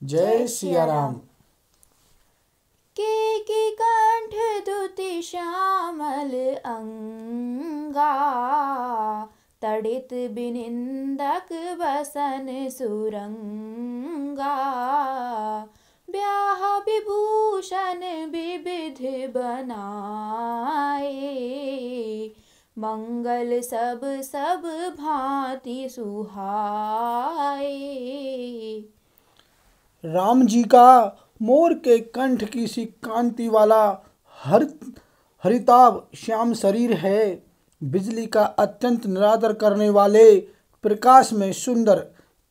जय सिया राम। के कंठ दुति श्यामल अंगा, तड़ित बिनिंदक बसन सुरंगा। ब्याह विभूषण विविध बनाए, मंगल सब सब भांति सुहाए। राम जी का मोर के कंठ की सी कांति वाला हरिताभ श्याम शरीर है। बिजली का अत्यंत निरादर करने वाले प्रकाश में सुंदर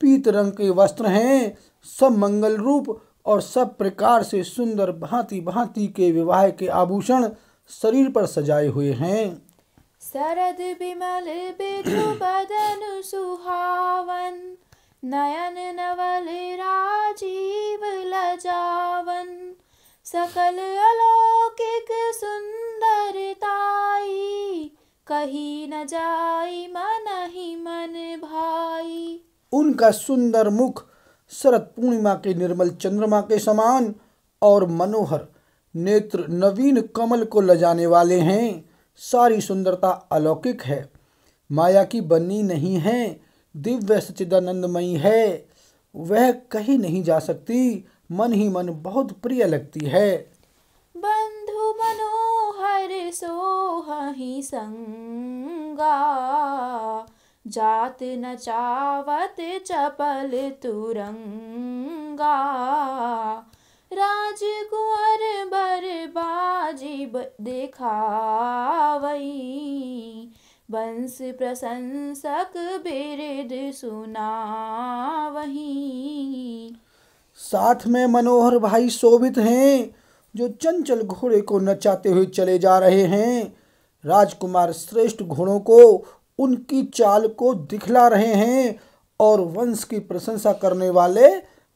पीत रंग के वस्त्र हैं। सब मंगल रूप और सब प्रकार से सुंदर भांति भांति के विवाह के आभूषण शरीर पर सजाए हुए हैं। शरद विमल बिधु बदन सुहावन, नयन नवल राजीव लजावन। सकल अलौकिक सुंदरताई, कही न जाई मन ही मन भाई। उनका सुंदर मुख शरद पूर्णिमा के निर्मल चंद्रमा के समान और मनोहर नेत्र नवीन कमल को लजाने वाले हैं। सारी सुंदरता अलौकिक है, माया की बनी नहीं है, दिव्य सच्चिदानंदमयी है। वह कहीं नहीं जा सकती, मन ही मन बहुत प्रिय लगती है। बंधु मनोहर सोहहि संगा, जात न चावत चपल तुरंगा। राजकुंवर बर बाजी दिखावई, वंश प्रशंसक बिरद सुनावही। साथ में मनोहर भाई शोभित हैं, जो चंचल घोड़े को नचाते हुए चले जा रहे हैं। राजकुमार श्रेष्ठ घोड़ों को उनकी चाल को दिखला रहे हैं और वंश की प्रशंसा करने वाले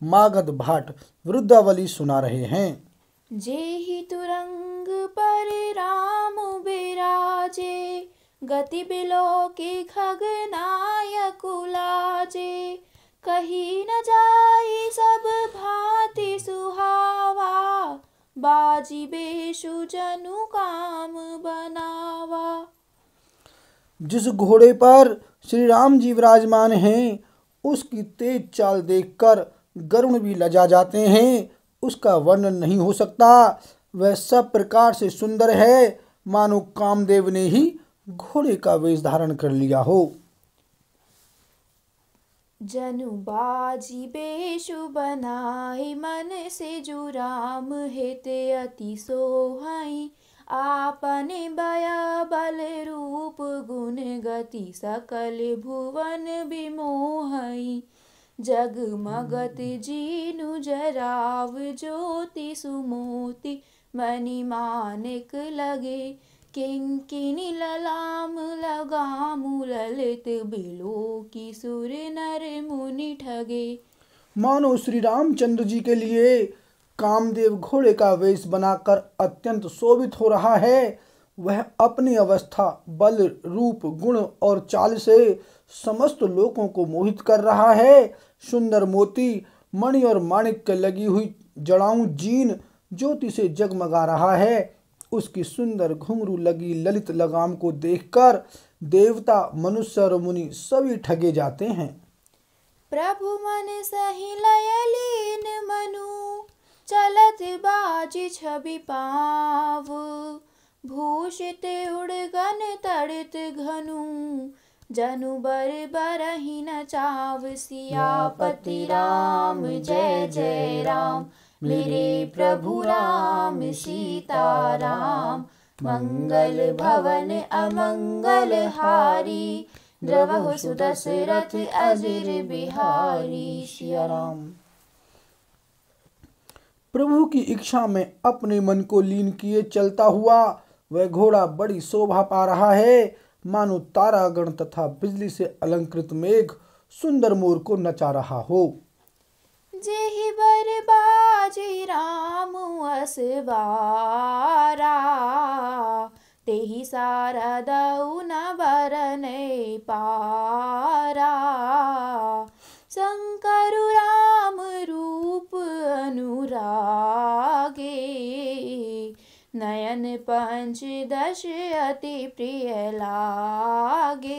मागध भाट वृद्धावली सुना रहे हैं। जेहि तुरंग पर राम बिराजे, गति बिलो की खगनायक लाजे। कही न जाई सब भांति सुहावा, बाजी बेशु जनु काम बनावा। जिस घोड़े पर श्री राम जी विराजमान हैं, उसकी तेज चाल देखकर गरुण भी लजा जाते हैं। उसका वर्णन नहीं हो सकता। वह सब प्रकार से सुंदर है, मानो कामदेव ने ही घोड़े का वेश धारण कर लिया हो। जनु बाजी बेशु बनाई, मन से जो राम हित अति सोहाई। आपने बया बल रूप गुण गति, सकल भुवन विमोहई। जगमगत जीनु जराव ज्योति सुमोति, मणि मानिक लगे। किंकिनी ललाम लगामु, ललित बिलो की सुर नर मुनि ठगे। मानो श्री रामचंद्र जी के लिए कामदेव घोड़े का वेश बनाकर अत्यंत शोभित हो रहा है। वह अपनी अवस्था, बल, रूप, गुण और चाल से समस्त लोगों को मोहित कर रहा है। सुंदर मोती, मणि और माणिक्य लगी हुई जड़ाऊ जीन ज्योति से जगमगा रहा है। उसकी सुंदर घुंघरू लगी ललित लगाम को देखकर देवता, मनुष्य और मुनि सभी ठगे जाते हैं। प्रभु मन सही लय लीन मनु, चलत बाजी छवि पाव। भूषित उड़गन तड़ित घनु, जनु बर बरहि न चाव। सियापति राम जय जय राम, मेरे प्रभु राम सीताराम। मंगल भवन अमंगल हारी, द्रवहु सुदशरथ अजिर बिहारी। सिया राम। प्रभु की इच्छा में अपने मन को लीन किए चलता हुआ वह घोड़ा बड़ी शोभा पा रहा है, मानो तारागण तथा बिजली से अलंकृत मेघ सुंदर मोर को नचा रहा हो। जेहि बर बाजी राम असवारा, तेहि सारदउ न बरने पारा। शंकर राम रूप नयन पंच दश अति प्रिय लागे।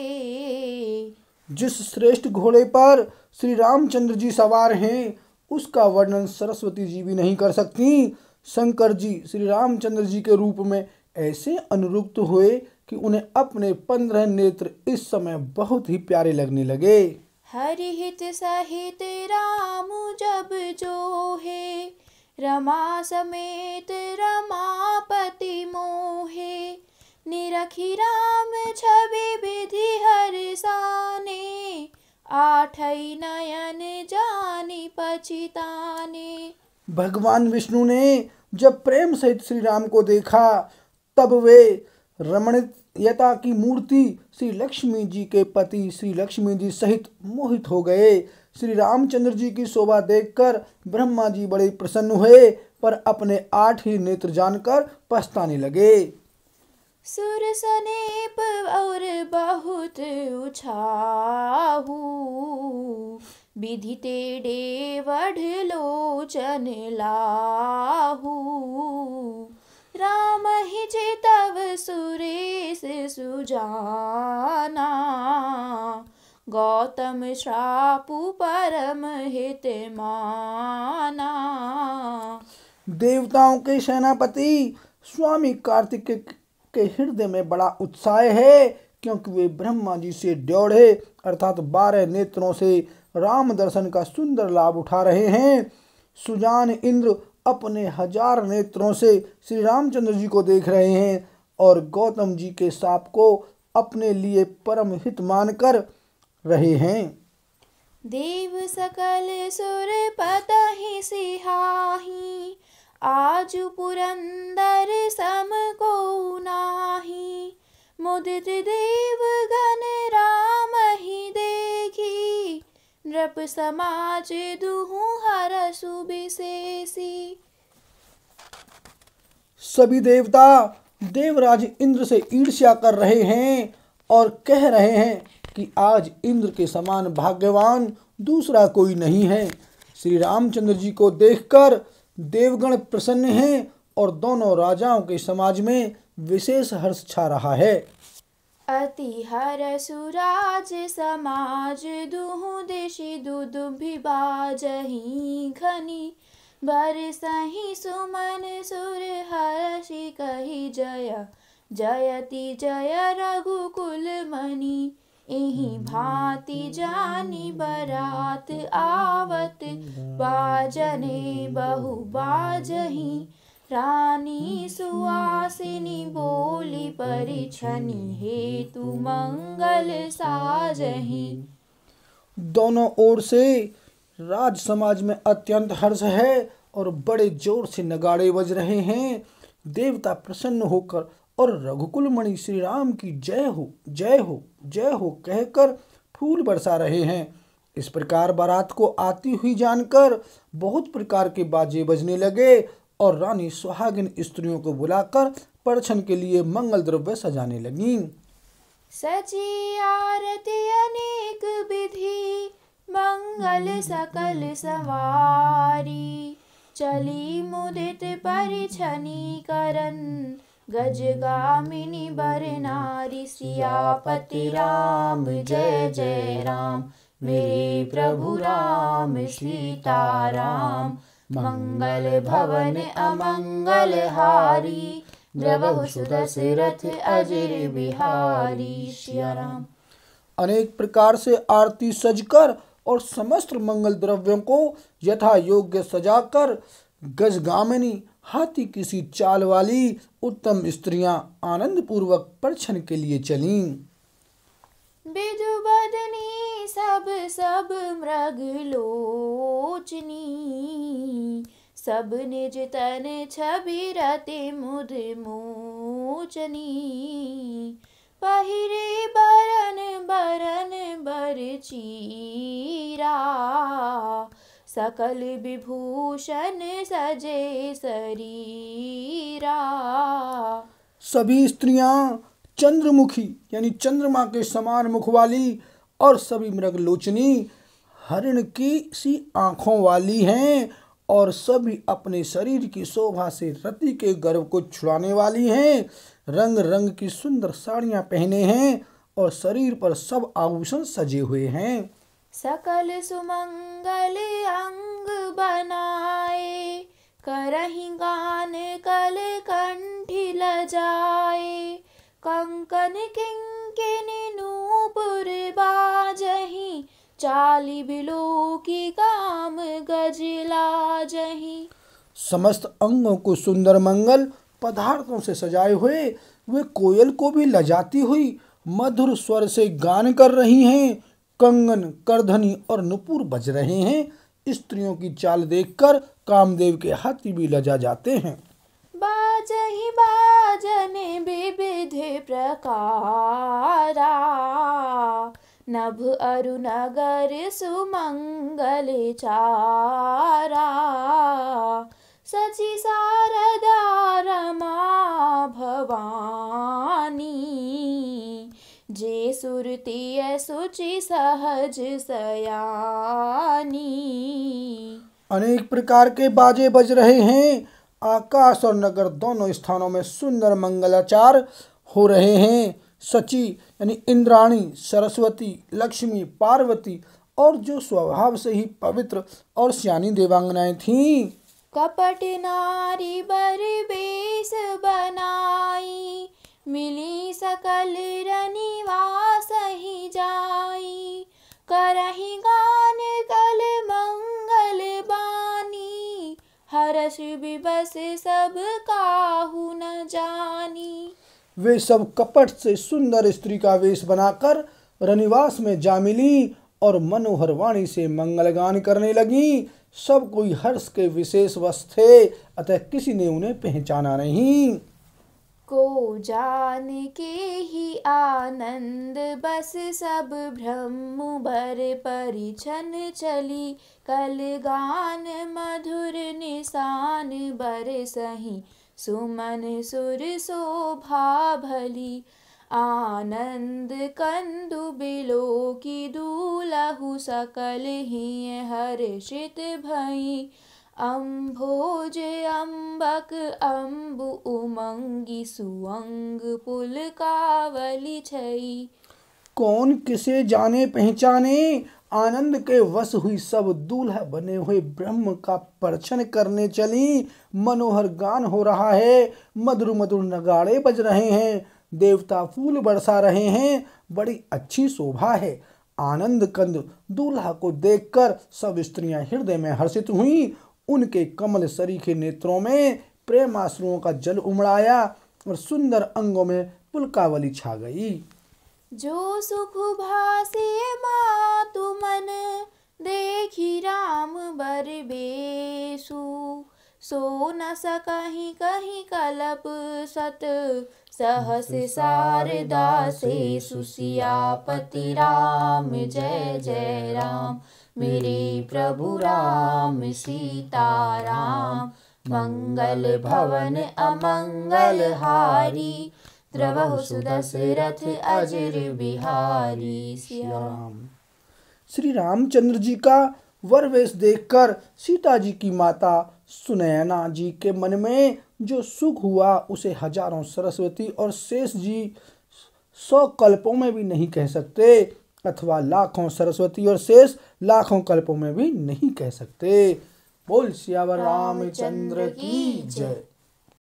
जिस श्रेष्ठ घोड़े पर श्री रामचंद्र जी सवार हैं उसका वर्णन सरस्वती जी भी नहीं कर सकती। शंकर जी श्री रामचंद्र जी के रूप में ऐसे अनुरुक्त हुए कि उन्हें अपने 15 नेत्र इस समय बहुत ही प्यारे लगने लगे। हरिहित सहित राम जब जो है, रमा समेत रमापति मोहे। निरखी राम छवि विधि हर्षाने, आठई नयन जानी पछिताने। भगवान विष्णु ने जब प्रेम सहित श्री राम को देखा तब वे रमणीयता की मूर्ति श्री लक्ष्मी जी के पति श्री लक्ष्मी जी सहित मोहित हो गए। श्री रामचंद्र जी की शोभा देखकर ब्रह्मा जी बड़े प्रसन्न हुए, पर अपने 8 ही नेत्र जानकर पछताने लगे। सुर सनेप और बहुत उछाहू, विधि तेड़े वढ़ लोचन लाहू। राम ही चितव सुरेश सुजाना, गौतम श्रापु परम हित माना। देवताओं के सेनापति स्वामी कार्तिक के हृदय में बड़ा उत्साह है, क्योंकि वे ब्रह्मा जी से ड्योढ़े अर्थात 12 नेत्रों से राम दर्शन का सुंदर लाभ उठा रहे हैं। सुजान इंद्र अपने 1000 नेत्रों से श्री रामचंद्र जी को देख रहे हैं और गौतम जी के साप को अपने लिए परम हित मानकर रहे हैं। देव सकल सुर पतहि सिहाही, आजु पुरंदर सम को नाही। मुदित देव गण राम ही देखी, नृप समाज दुहु हरसु विशेषी। सभी देवता देवराज इंद्र से ईर्ष्या कर रहे हैं और कह रहे हैं कि आज इंद्र के समान भाग्यवान दूसरा कोई नहीं है। श्री रामचंद्र जी को देखकर देवगण प्रसन्न हैं और दोनों राजाओं के समाज में विशेष हर्ष छा रहा है। अति हरसु राज समाज, दुहु दिशि दुदुभि बाजहि घनी। बरसहि सुमन सुर हर्षि कहि जय, जयति जय रघुकुल मणि। एहि भांति जानी बरात आवत, बाजने बहु बाजहि। रानी सुवासिनी बोली परिछनि, हेतु मंगल साजहि। दोनों ओर से राज समाज में अत्यंत हर्ष है और बड़े जोर से नगाड़े बज रहे हैं। देवता प्रसन्न होकर और रघुकुल मणि श्री राम की जय हो जय हो जय हो कहकर फूल बरसा रहे हैं। इस प्रकार बारात को आती हुई जानकर बहुत प्रकार के बाजे बजने लगे और रानी सुहागिन स्त्रियों को बुलाकर परछन के लिए मंगल द्रव्य सजाने लगीं। सजी आरती अनेक विधि, मंगल सकल सवारी। चली मुदित परिछनि करन, गजगामिनी बर नारी। सियापति राम जय जय राम, मेरे प्रभु राम सीताराम। मंगल भवन अमंगल हारी, द्रवहु सुदशरथ अजर बिहारी। सिया राम। अनेक प्रकार से आरती सजकर और समस्त मंगल द्रव्यों को यथा योग्य सजाकर गजगामिनी हाथी किसी चाल वाली उत्तम स्त्रियां आनंद पूर्वक परछन के लिए चलीं। बिधु बदनी सब सब मृग लोचनी, सब निज तन छवि रति मुद मोचनी। पहिरे बरन बरन बर चीरा, सकल विभूषण सजे शरीरा। सभी स्त्रियां चंद्रमुखी यानी चंद्रमा के समान मुख वाली और सभी मृगलोचनी हरिण की सी आंखों वाली हैं और सभी अपने शरीर की शोभा से रति के गर्व को छुड़ाने वाली हैं। रंग रंग की सुंदर साड़ियां पहने हैं और शरीर पर सब आभूषण सजे हुए हैं। सकल सुमंगल अंग बनाए, करहि गान कल कंठी लजाए। कंकन किंकिनी नूपुर बाजहि, चाली बिलो की काम गज लाजहि। समस्त अंगों को सुंदर मंगल पदार्थों से सजाए हुए वे कोयल को भी लजाती हुई मधुर स्वर से गान कर रही हैं। कंगन, करधनी और नुपुर बज रहे हैं। स्त्रियों की चाल देखकर कामदेव के हाथी भी लजा जाते हैं। बाजहि बाजन विविध प्रकारा, नभ अरु नगर सुमंगल चारा। सची शारदा रमा भवानी, जे सुरती सुचि सहज सयानी। अनेक प्रकार के बाजे बज रहे हैं। आकाश और नगर दोनों स्थानों में सुंदर मंगलाचार हो रहे हैं। सची यानी इंद्राणी, सरस्वती, लक्ष्मी, पार्वती और जो स्वभाव से ही पवित्र और श्यानी देवांगनाएं थीं, कपट नारी बर बेस बनाई, मिली सकल रनिवास ही जाई। करहि गान कल मंगल बानी, हर्ष विबस सब काहू न जानी। वे सब कपट से सुंदर स्त्री का वेश बनाकर रनिवास में जा मिली और मनोहर वाणी से मंगलगान करने लगी। सब कोई हर्ष के विशेष वश थे, अतः किसी ने उन्हें पहचाना नहीं। को जान के ही आनंद बस सब ब्रह्म भर परिछन चली। कल गान मधुर निशान बरसहि, सुमन सुर शोभा भली। आनंद कंदु बिलो की दूलहु, सकल ही हर्षित भई। अम्भोज अम्बक अम्बु उमंगी, सुअंग पुलकावली छई। कौन किसे जाने पहचाने, आनंद के वश हुई सब दूल्हा बने हुए ब्रह्म का परछन करने चली। मनोहर गान हो रहा है, मधुर मधुर नगाड़े बज रहे हैं, देवता फूल बरसा रहे हैं। बड़ी अच्छी शोभा है। आनंद कंद दूल्हा को देखकर सब स्त्रियां हृदय में हर्षित हुईं। उनके कमल सरीखे नेत्रों में प्रेमाश्रुओं का जल उमड़ाया और सुंदर अंगों में पुलकावली छा गई। जो सुख भासी मातु मन, देखी राम बर बेसु। सो न सकहि कहीं कलप सत, सहस शारदा से सुसियापति राम। जय जय राम, मेरे प्रभु राम सीताराम। मंगल भवन अमंगल हारी, द्रवहु सुदशरथ अजर बिहारी। सिया राम। श्री रामचंद्र जी का वर वेश देखकर सीता जी की माता सुनैना जी के मन में जो सुख हुआ उसे हजारों सरस्वती और शेष जी 100 कल्पों में भी नहीं कह सकते, अथवा लाखों सरस्वती और शेष लाखों कल्पों में भी नहीं कह सकते। बोल सियावर रामचंद्र की जय।